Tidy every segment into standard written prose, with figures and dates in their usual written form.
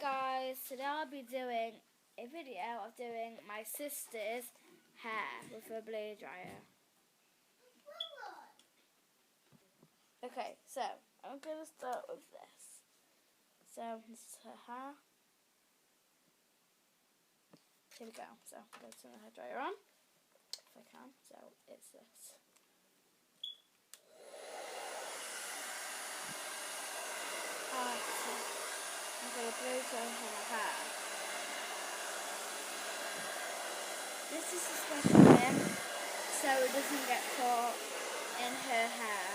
guys, today I'll be doing a video of doing my sister's hair with a blow dryer. Okay, so I'm going to start with this. So this is her hair. Here we go. So I'm going to turn the hair dryer on, if I can. So it's this. I'm going to blow dry her hair. This is a special bit so it doesn't get caught in her hair.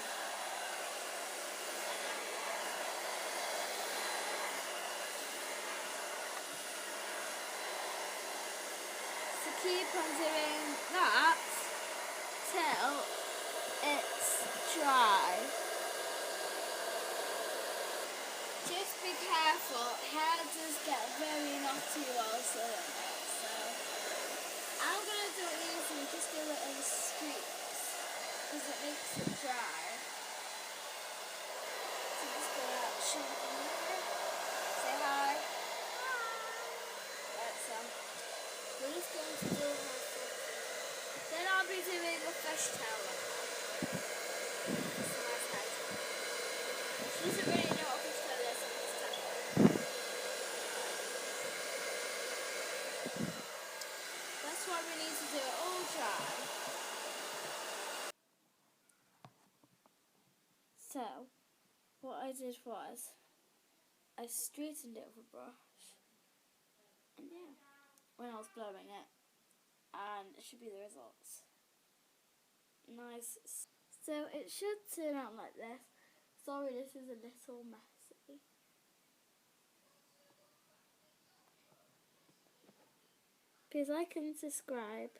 So keep on doing that till it's dry. Just be careful, hair does get very knotty whilst doing it, so I'm going to do it easy, just do it in streaks, because it makes it dry. So just go out, show them there, say hi. Right, so we're just going to do her foot. Then I'll be doing a fishtail on her. That's a nice head. She doesn't really know what fishtail is, so I'm just telling her. That's why we need to do it all dry. So, what I did was, I straightened it with a brush, and yeah, when I was blowing it, and it should be the results. Nice. So it should turn out like this. Sorry, this is a little messy. Please like and subscribe.